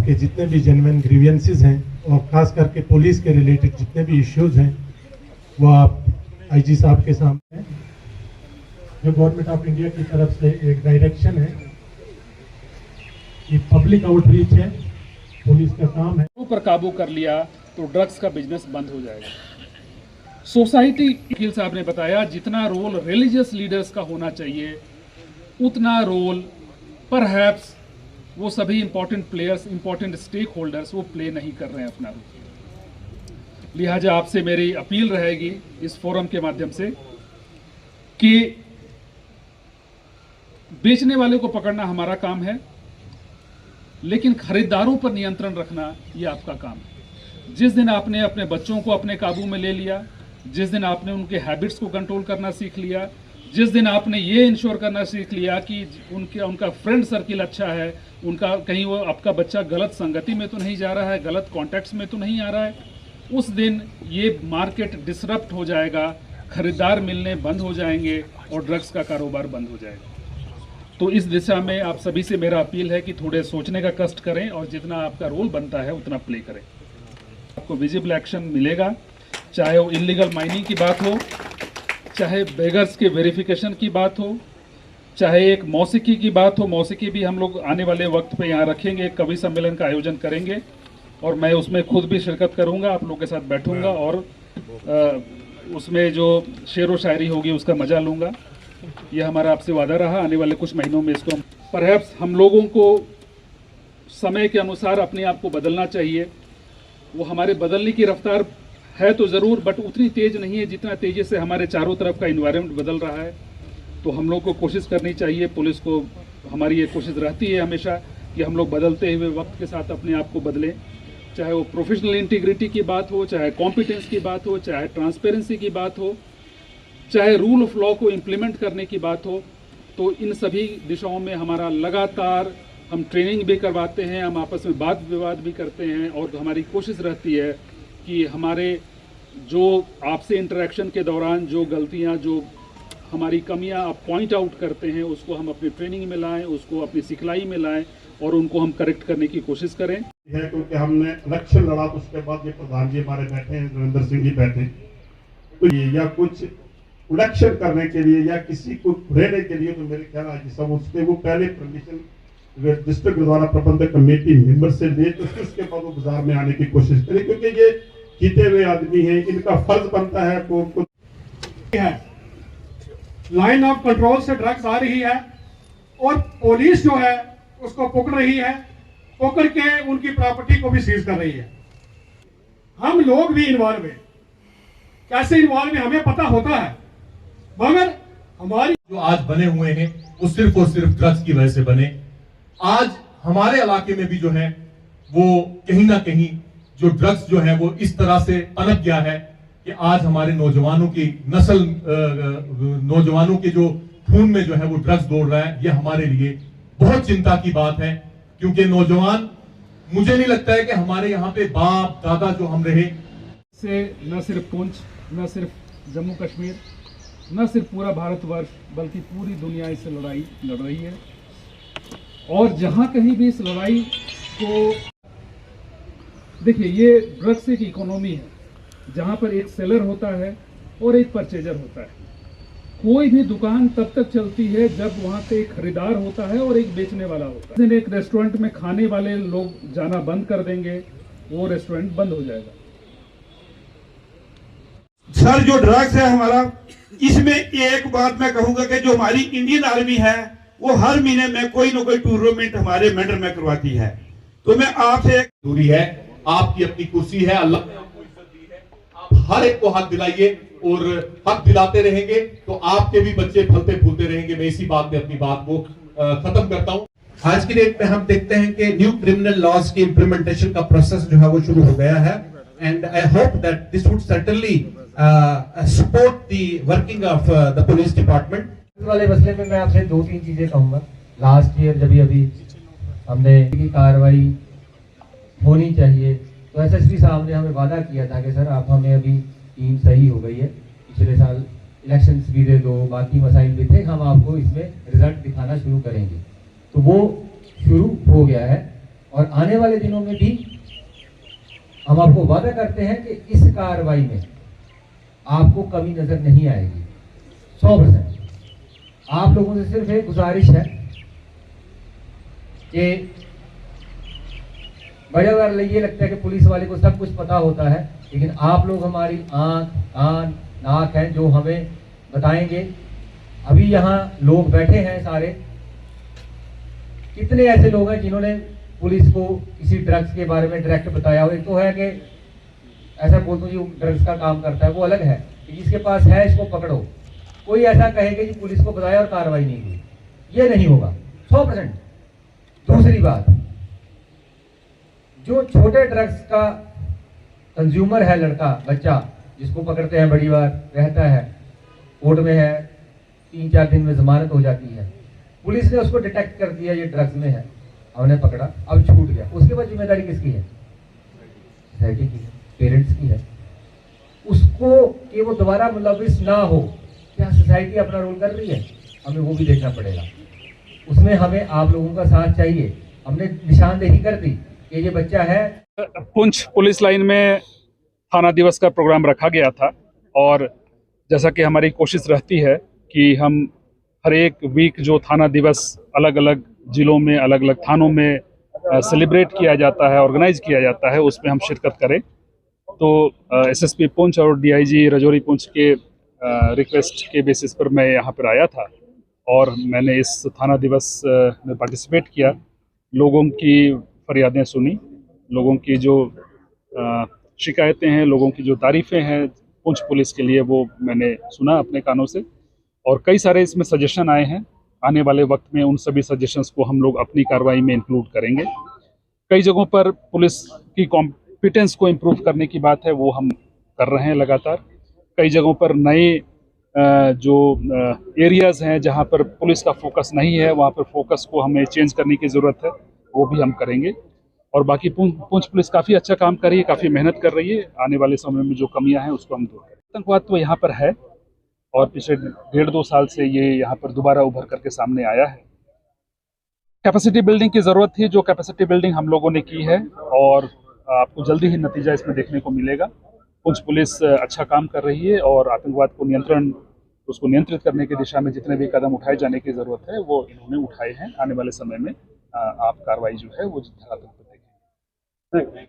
के जितने भी जेन्युइन ग्रीवियंसेस हैं और ख़ास करके पुलिस के रिलेटेड जितने भी इश्यूज़ हैं वो आप आईजी साहब के सामने जो गवर्नमेंट ऑफ इंडिया की तरफ से एक डायरेक्शन है कि पब्लिक आउटरीच है, पुलिस का काम है। पर काबू कर लिया तो ड्रग्स का बिजनेस बंद हो जाएगा। सोसाइटी, वकील साहब ने बताया, जितना रोल रिलीजियस लीडर्स का होना चाहिए उतना रोल परहैप्स वो सभी important players, important stakeholders वो प्ले नहीं कर रहे हैं अपना रोल। लिहाजा आपसे मेरी अपील रहेगी इस फोरम के माध्यम से कि बेचने वाले को पकड़ना हमारा काम है, लेकिन खरीदारों पर नियंत्रण रखना ये आपका काम है। जिस दिन आपने अपने बच्चों को अपने काबू में ले लिया, जिस दिन आपने उनके हैबिट्स को कंट्रोल करना सीख लिया, जिस दिन आपने ये इंश्योर करना सीख लिया कि उनका फ्रेंड सर्किल अच्छा है, उनका कहीं वो आपका बच्चा गलत संगति में तो नहीं जा रहा है, गलत कॉन्टैक्ट्स में तो नहीं आ रहा है, उस दिन ये मार्केट डिसरप्ट हो जाएगा, खरीदार मिलने बंद हो जाएंगे और ड्रग्स का कारोबार बंद हो जाएगा। तो इस दिशा में आप सभी से मेरा अपील है कि थोड़े सोचने का कष्ट करें और जितना आपका रोल बनता है उतना प्ले करें। आपको विजिबल एक्शन मिलेगा, चाहे वो इलीगल माइनिंग की बात हो, चाहे बेगर्स के वेरिफिकेशन की बात हो, चाहे एक मौसीकी की बात हो। मौसीकी भी हम लोग आने वाले वक्त पे यहाँ रखेंगे, एक कवि सम्मेलन का आयोजन करेंगे और मैं उसमें खुद भी शिरकत करूँगा, आप लोग के साथ बैठूँगा और उसमें जो शेर व शायरी होगी उसका मज़ा लूँगा। ये हमारा आपसे वादा रहा। आने वाले कुछ महीनों में इसको परहैप्स हम लोगों को समय के अनुसार अपने आप को बदलना चाहिए। वो हमारे बदलने की रफ्तार है तो ज़रूर, बट उतनी तेज़ नहीं है जितना तेज़ी से हमारे चारों तरफ का इन्वायरमेंट बदल रहा है। तो हम लोग को कोशिश करनी चाहिए, पुलिस को हमारी ये कोशिश रहती है हमेशा कि हम लोग बदलते हुए वक्त के साथ अपने आप को बदलें। चाहे वो प्रोफेशनल इंटीग्रिटी की बात हो, चाहे कॉम्पिटेंस की बात हो, चाहे ट्रांसपेरेंसी की बात हो, चाहे रूल ऑफ लॉ को इम्प्लीमेंट करने की बात हो। तो इन सभी दिशाओं में हमारा लगातार हम ट्रेनिंग भी करवाते हैं, हम आपस में वाद विवाद भी करते हैं और हमारी कोशिश रहती है कि हमारे जो आपसे इंटरेक्शन के दौरान जो गलतियां, जो हमारी कमियां आप पॉइंट आउट करते हैं, उसको हम अपनी ट्रेनिंग में लाएं, उसको अपनी सिखलाई में लाएं और उनको हम करेक्ट करने की कोशिश करें। है क्योंकि हमने इलेक्शन लड़ा तो उसके बाद ये प्रधान जी हमारे बैठे हैं, नरेंद्र सिंह जी बैठे, तो ये या कुछ इलेक्शन करने के लिए या किसी को रहने के लिए, तो मेरे ख्याल है सब उसके वो पहले परमिशन डिस्ट्रिक्ट गुरुद्वारा प्रबंधक कमेटी मेंबर से ले, तो उसके बाद वो बाजार में आने की कोशिश करें, क्योंकि ये जीते हुए आदमी हैं, इनका फर्ज बनता है को है। लाइन ऑफ कंट्रोल से ड्रग्स आ रही है और पुलिस जो है उसको पकड़ रही है, पकड़ के उनकी प्रॉपर्टी को भी सीज कर रही है। हम लोग भी इन्वॉल्व हैं, कैसे इन्वॉल्व है हमें पता होता है, मगर हमारी जो आज बने हुए हैं वो सिर्फ और सिर्फ ड्रग्स की वजह से बने। आज हमारे इलाके में भी जो है वो कहीं ना कहीं जो ड्रग्स जो है वो इस तरह से पनप गया है कि आज हमारे नौजवानों की नस्ल, नौजवानों के जो खून में जो है वो ड्रग्स दौड़ रहा है। ये हमारे लिए बहुत चिंता की बात है, क्योंकि नौजवान, मुझे नहीं लगता है कि हमारे यहाँ पे बाप दादा जो हम रहे से न सिर्फ पुंछ, न सिर्फ जम्मू कश्मीर, न सिर्फ पूरा भारतवर्ष, बल्कि पूरी दुनिया इससे लड़ाई लड़ रही है। और जहाँ कहीं भी इस लड़ाई को देखिए, ये ड्रग्स एक इकोनॉमी है जहाँ पर एक सेलर होता है और एक परचेजर होता है। कोई भी दुकान तब तक चलती है जब वहाँ पे एक खरीदार होता है और एक बेचने वाला होता है। एक रेस्टोरेंट में खाने वाले लोग जाना बंद कर देंगे, वो रेस्टोरेंट बंद हो जाएगा। सर, जो ड्रग्स है हमारा, इसमें एक बात मैं कहूंगा कि जो हमारी इंडियन आर्मी है वो हर महीने में कोई ना कोई टूर्नामेंट हमारे मेडल में करवाती है। तो मैं आपसे दूरी है, आपकी अपनी कुर्सी है, अल्लाह ने आपको इज्जत दी है, आप हर एक को हक दिलाइए और हक दिलाते रहेंगे तो आपके भी बच्चे फलते फूलते रहेंगे। मैं इसी बात में अपनी बात को खत्म करता हूँ। आज की डेट में हम देखते हैं कि न्यू क्रिमिनल लॉज की इम्प्लीमेंटेशन का प्रोसेस जो है वो शुरू हो गया है, and I hope that this would certainly support the working of the police department. वाले मसले में मैं आपसे 2-3 चीजें कहूंगा। लास्ट ईयर जब अभी हमने की कार्रवाई होनी चाहिए तो एसएसपी साहब ने हमें वादा किया था कि सर आप हमें, अभी टीम सही हो गई है, पिछले साल इलेक्शंस भी दे दो, बाकी मसाइल भी थे, हम आपको इसमें रिजल्ट दिखाना शुरू करेंगे। तो वो शुरू हो गया है। और आने वाले दिनों में भी हम आपको वादा करते हैं कि इस कार्रवाई में आपको कमी नजर नहीं आएगी 100%। आप लोगों से सिर्फ एक गुजारिश है कि बड़े बार ये लगता है कि पुलिस वाले को सब कुछ पता होता है, लेकिन आप लोग हमारी आंख, कान, नाक हैं जो हमें बताएंगे। अभी यहाँ लोग बैठे हैं सारे, कितने ऐसे लोग हैं जिन्होंने पुलिस को किसी ड्रग्स के बारे में डायरेक्ट बताया हो। एक तो है कि ऐसा बोलते हैं जो ड्रग्स का काम करता है वो अलग है, कि जिसके पास है इसको पकड़ो। कोई ऐसा कहेगा कि पुलिस को बताया और कार्रवाई नहीं हुई, ये नहीं होगा 100%। दूसरी बात, जो छोटे ड्रग्स का कंज्यूमर है, लड़का बच्चा जिसको पकड़ते हैं, बड़ी बार रहता है कोर्ट में है, 3-4 दिन में जमानत हो जाती है, पुलिस ने उसको डिटेक्ट कर दिया ये ड्रग्स में है, हमने पकड़ा, अब छूट गया, उसके बाद जिम्मेदारी किसकी है? सोसाइटी की है, पेरेंट्स की है। उसको कि वो दोबारा मुलविस ना हो, क्या सोसाइटी अपना रोल कर रही है? हमें वो भी देखना पड़ेगा। उसमें हमें आप लोगों का साथ चाहिए। हमने निशानदेही कर दी कि ये बच्चा है। पुंछ पुलिस लाइन में थाना दिवस का प्रोग्राम रखा गया था, और जैसा कि हमारी कोशिश रहती है कि हम हर एक वीक जो थाना दिवस अलग अलग जिलों में, अलग अलग थानों में सेलिब्रेट किया जाता है, ऑर्गेनाइज किया जाता है, उसमें हम शिरकत करें। तो एसएसपी पुंछ और डीआईजी राजौरी पुंछ के रिक्वेस्ट के बेसिस पर मैं यहाँ पर आया था और मैंने इस थाना दिवस में पार्टिसिपेट किया। लोगों की फरियादें सुनी, लोगों की जो शिकायतें हैं, लोगों की जो तारीफ़ें हैं पुंछ पुलिस के लिए, वो मैंने सुना अपने कानों से, और कई सारे इसमें सजेशन आए हैं। आने वाले वक्त में उन सभी सजेशंस को हम लोग अपनी कार्रवाई में इंक्लूड करेंगे। कई जगहों पर पुलिस की कॉम्पिटेंस को इम्प्रूव करने की बात है, वो हम कर रहे हैं लगातार। कई जगहों पर नए जो एरियाज़ हैं जहाँ पर पुलिस का फोकस नहीं है, वहाँ पर फोकस को हमें चेंज करने की ज़रूरत है, वो भी हम करेंगे। और बाकी पुंछ पुलिस काफ़ी अच्छा काम कर रही है, काफ़ी मेहनत कर रही है। आने वाले समय में जो कमियां हैं उसको हम दूर करें। आतंकवाद तो यहाँ पर है और पिछले 1.5-2 साल से ये यहाँ पर दोबारा उभर करके सामने आया है। कैपेसिटी बिल्डिंग की ज़रूरत थी, जो कैपेसिटी बिल्डिंग हम लोगों ने की है, और आपको जल्दी ही नतीजा इसमें देखने को मिलेगा। पुंछ पुलिस अच्छा काम कर रही है और आतंकवाद को नियंत्रित करने की दिशा में जितने भी कदम उठाए जाने की ज़रूरत है वो इन्होंने उठाए हैं। आने वाले समय में आप कार्रवाई जो है वो धरातल पर देखेंगे।